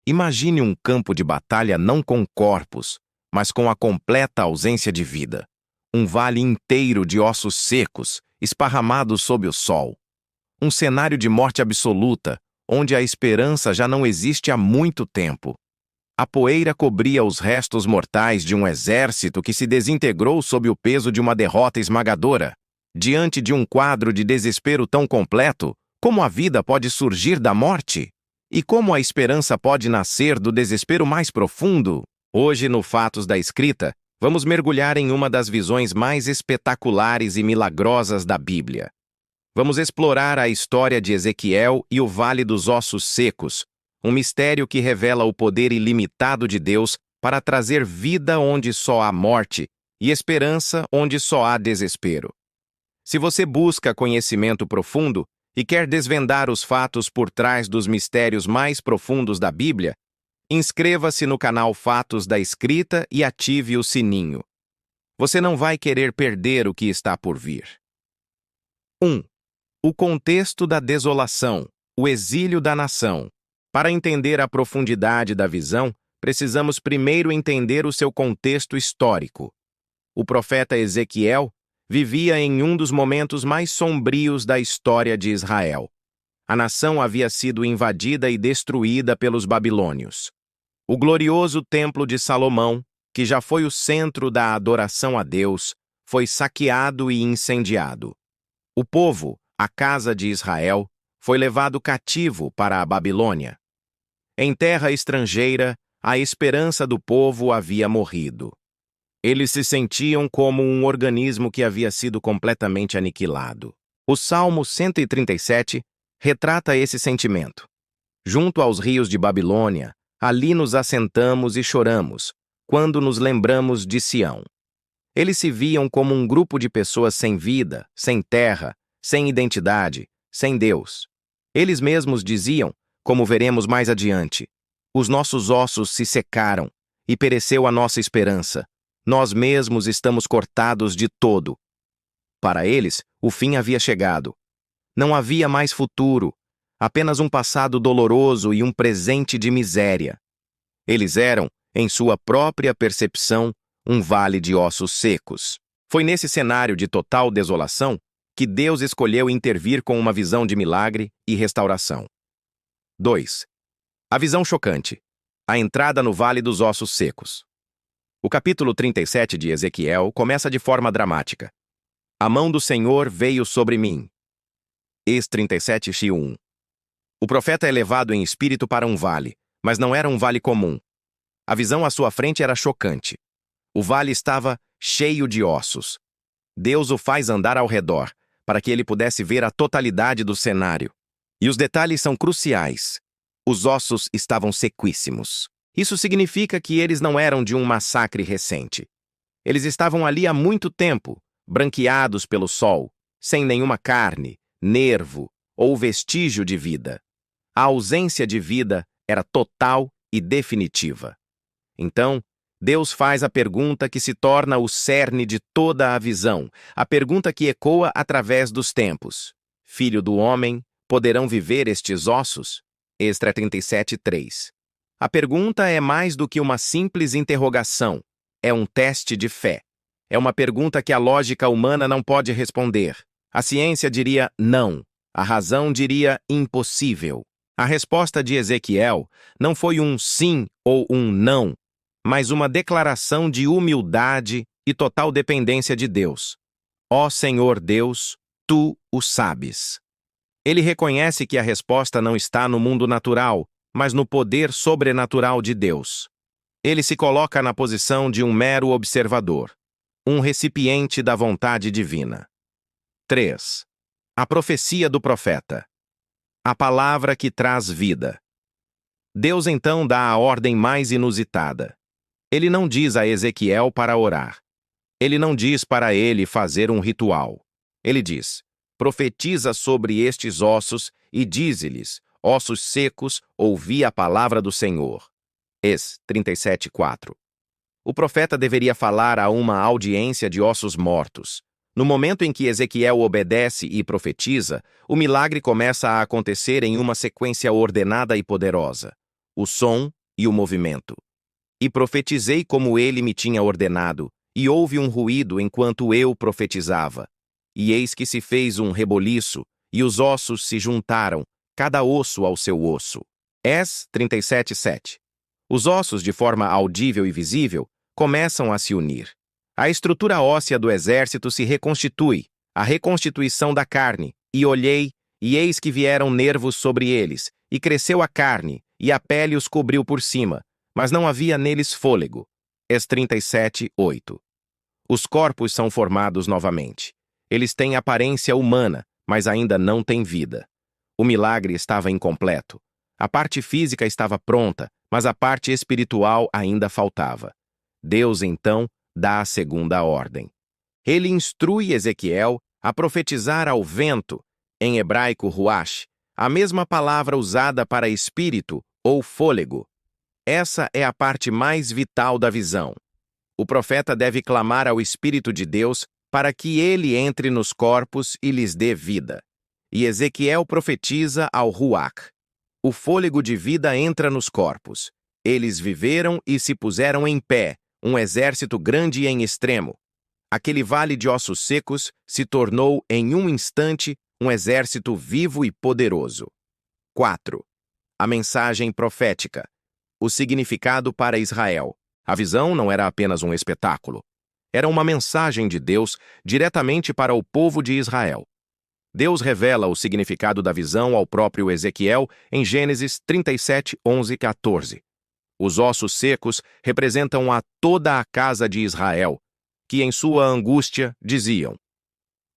Imagine um campo de batalha não com corpos, mas com a completa ausência de vida. Um vale inteiro de ossos secos, esparramados sob o sol. Um cenário de morte absoluta, onde a esperança já não existe há muito tempo. A poeira cobria os restos mortais de um exército que se desintegrou sob o peso de uma derrota esmagadora. Diante de um quadro de desespero tão completo, como a vida pode surgir da morte? E como a esperança pode nascer do desespero mais profundo? Hoje, no Fatos da Escrita, vamos mergulhar em uma das visões mais espetaculares e milagrosas da Bíblia. Vamos explorar a história de Ezequiel e o Vale dos Ossos Secos, um mistério que revela o poder ilimitado de Deus para trazer vida onde só há morte e esperança onde só há desespero. Se você busca conhecimento profundo e quer desvendar os fatos por trás dos mistérios mais profundos da Bíblia, inscreva-se no canal Fatos da Escrita e ative o sininho. Você não vai querer perder o que está por vir. 1. O contexto da desolação, o exílio da nação. Para entender a profundidade da visão, precisamos primeiro entender o seu contexto histórico. O profeta Ezequiel vivia em um dos momentos mais sombrios da história de Israel. A nação havia sido invadida e destruída pelos babilônios. O glorioso Templo de Salomão, que já foi o centro da adoração a Deus, foi saqueado e incendiado. O povo, a casa de Israel, foi levado cativo para a Babilônia. Em terra estrangeira, a esperança do povo havia morrido. Eles se sentiam como um organismo que havia sido completamente aniquilado. O Salmo 137 retrata esse sentimento. Junto aos rios de Babilônia, ali nos assentamos e choramos, quando nos lembramos de Sião. Eles se viam como um grupo de pessoas sem vida, sem terra, sem identidade, sem Deus. Eles mesmos diziam, como veremos mais adiante, os nossos ossos se secaram e pereceu a nossa esperança. Nós mesmos estamos cortados de todo. Para eles, o fim havia chegado. Não havia mais futuro, apenas um passado doloroso e um presente de miséria. Eles eram, em sua própria percepção, um vale de ossos secos. Foi nesse cenário de total desolação que Deus escolheu intervir com uma visão de milagre e restauração. 2. A visão chocante. A entrada no Vale dos Ossos Secos. O capítulo 37 de Ezequiel começa de forma dramática. A mão do Senhor veio sobre mim. Ex 37:1. O profeta é levado em espírito para um vale, mas não era um vale comum. A visão à sua frente era chocante. O vale estava cheio de ossos. Deus o faz andar ao redor, para que ele pudesse ver a totalidade do cenário. E os detalhes são cruciais. Os ossos estavam sequíssimos. Isso significa que eles não eram de um massacre recente. Eles estavam ali há muito tempo, branqueados pelo sol, sem nenhuma carne, nervo ou vestígio de vida. A ausência de vida era total e definitiva. Então, Deus faz a pergunta que se torna o cerne de toda a visão, a pergunta que ecoa através dos tempos. Filho do homem, poderão viver estes ossos? Extra 37:3. A pergunta é mais do que uma simples interrogação. É um teste de fé. É uma pergunta que a lógica humana não pode responder. A ciência diria não. A razão diria impossível. A resposta de Ezequiel não foi um sim ou um não, mas uma declaração de humildade e total dependência de Deus. Ó Senhor Deus, Tu o sabes. Ele reconhece que a resposta não está no mundo natural, mas no poder sobrenatural de Deus. Ele se coloca na posição de um mero observador, um recipiente da vontade divina. 3. A profecia do profeta. A palavra que traz vida. Deus então dá a ordem mais inusitada. Ele não diz a Ezequiel para orar. Ele não diz para ele fazer um ritual. Ele diz: profetiza sobre estes ossos e dize-lhes: ossos secos, ouvi a palavra do Senhor. Ex 37:4. O profeta deveria falar a uma audiência de ossos mortos. No momento em que Ezequiel obedece e profetiza, o milagre começa a acontecer em uma sequência ordenada e poderosa. O som, e o movimento. E profetizei como ele me tinha ordenado, e houve um ruído enquanto eu profetizava. E eis que se fez um reboliço, e os ossos se juntaram, cada osso ao seu osso. 37:7. Os ossos, de forma audível e visível, começam a se unir. A estrutura óssea do exército se reconstitui, a reconstituição da carne, e olhei, e eis que vieram nervos sobre eles, e cresceu a carne, e a pele os cobriu por cima, mas não havia neles fôlego. 37:8. Os corpos são formados novamente. Eles têm aparência humana, mas ainda não têm vida. O milagre estava incompleto. A parte física estava pronta, mas a parte espiritual ainda faltava. Deus, então, dá a segunda ordem. Ele instrui Ezequiel a profetizar ao vento, em hebraico ruach, a mesma palavra usada para espírito ou fôlego. Essa é a parte mais vital da visão. O profeta deve clamar ao Espírito de Deus para que ele entre nos corpos e lhes dê vida. E Ezequiel profetiza ao ruach. O fôlego de vida entra nos corpos. Eles viveram e se puseram em pé, um exército grande e em extremo. Aquele vale de ossos secos se tornou, em um instante, um exército vivo e poderoso. 4. A mensagem profética. O significado para Israel. A visão não era apenas um espetáculo. Era uma mensagem de Deus diretamente para o povo de Israel. Deus revela o significado da visão ao próprio Ezequiel em Gênesis 37:11-14. Os ossos secos representam a toda a casa de Israel, que em sua angústia diziam: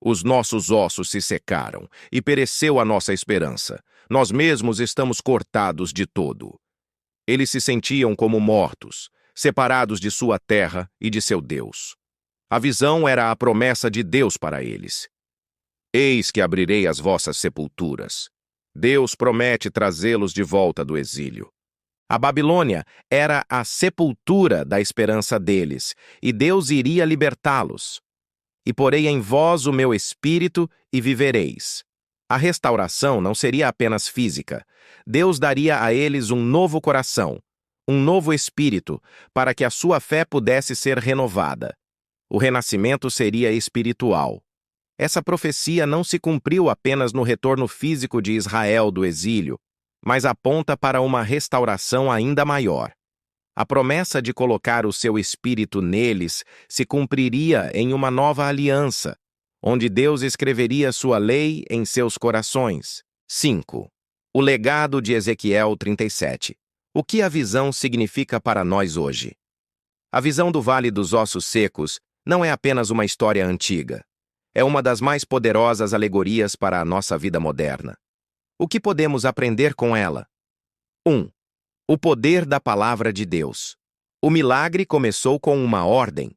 os nossos ossos se secaram e pereceu a nossa esperança. Nós mesmos estamos cortados de todo. Eles se sentiam como mortos, separados de sua terra e de seu Deus. A visão era a promessa de Deus para eles. Eis que abrirei as vossas sepulturas. Deus promete trazê-los de volta do exílio. A Babilônia era a sepultura da esperança deles, e Deus iria libertá-los. E porei em vós o meu espírito e vivereis. A restauração não seria apenas física. Deus daria a eles um novo coração, um novo espírito, para que a sua fé pudesse ser renovada. O renascimento seria espiritual. Essa profecia não se cumpriu apenas no retorno físico de Israel do exílio, mas aponta para uma restauração ainda maior. A promessa de colocar o seu espírito neles se cumpriria em uma nova aliança, onde Deus escreveria sua lei em seus corações. 5. O legado de Ezequiel 37. O que a visão significa para nós hoje? A visão do Vale dos Ossos Secos não é apenas uma história antiga. É uma das mais poderosas alegorias para a nossa vida moderna. O que podemos aprender com ela? 1. O poder da palavra de Deus. O milagre começou com uma ordem.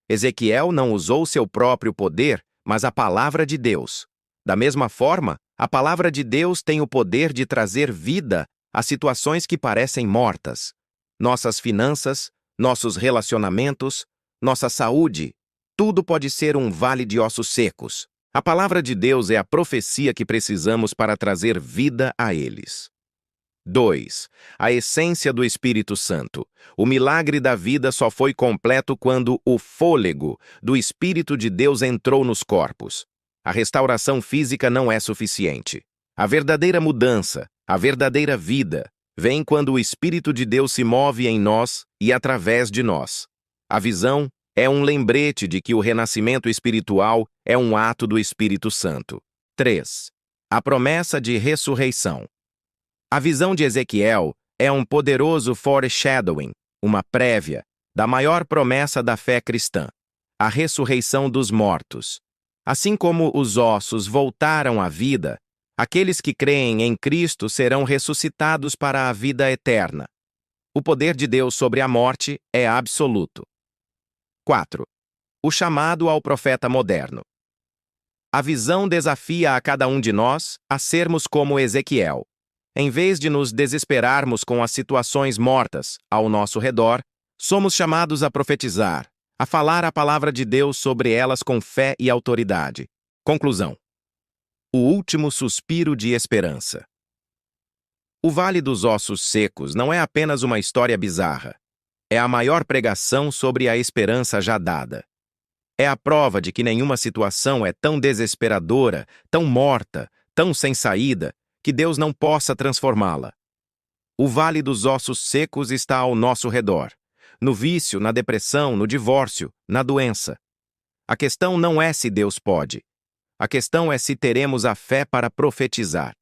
Ezequiel não usou seu próprio poder, mas a palavra de Deus. Da mesma forma, a palavra de Deus tem o poder de trazer vida a situações que parecem mortas. Nossas finanças, nossos relacionamentos, nossa saúde, tudo pode ser um vale de ossos secos. A palavra de Deus é a profecia que precisamos para trazer vida a eles. 2. A essência do Espírito Santo. O milagre da vida só foi completo quando o fôlego do Espírito de Deus entrou nos corpos. A restauração física não é suficiente. A verdadeira mudança, a verdadeira vida, vem quando o Espírito de Deus se move em nós e através de nós. A visão é um lembrete de que o renascimento espiritual é um ato do Espírito Santo. 3. A promessa de ressurreição. A visão de Ezequiel é um poderoso foreshadowing, uma prévia, da maior promessa da fé cristã, a ressurreição dos mortos. Assim como os ossos voltaram à vida, aqueles que creem em Cristo serão ressuscitados para a vida eterna. O poder de Deus sobre a morte é absoluto. 4. O chamado ao profeta moderno. A visão desafia a cada um de nós a sermos como Ezequiel. Em vez de nos desesperarmos com as situações mortas ao nosso redor, somos chamados a profetizar, a falar a palavra de Deus sobre elas com fé e autoridade. Conclusão. O último suspiro de esperança. O Vale dos Ossos Secos não é apenas uma história bizarra. É a maior pregação sobre a esperança já dada. É a prova de que nenhuma situação é tão desesperadora, tão morta, tão sem saída, que Deus não possa transformá-la. O Vale dos Ossos Secos está ao nosso redor. No vício, na depressão, no divórcio, na doença. A questão não é se Deus pode. A questão é se teremos a fé para profetizar.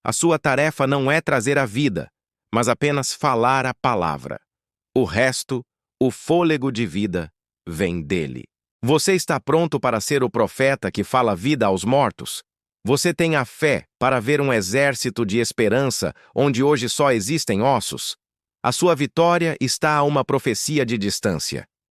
A sua tarefa não é trazer a vida, mas apenas falar a palavra. O resto, o fôlego de vida, vem dele. Você está pronto para ser o profeta que fala vida aos mortos? Você tem a fé para ver um exército de esperança onde hoje só existem ossos? A sua vitória está a uma profecia de distância.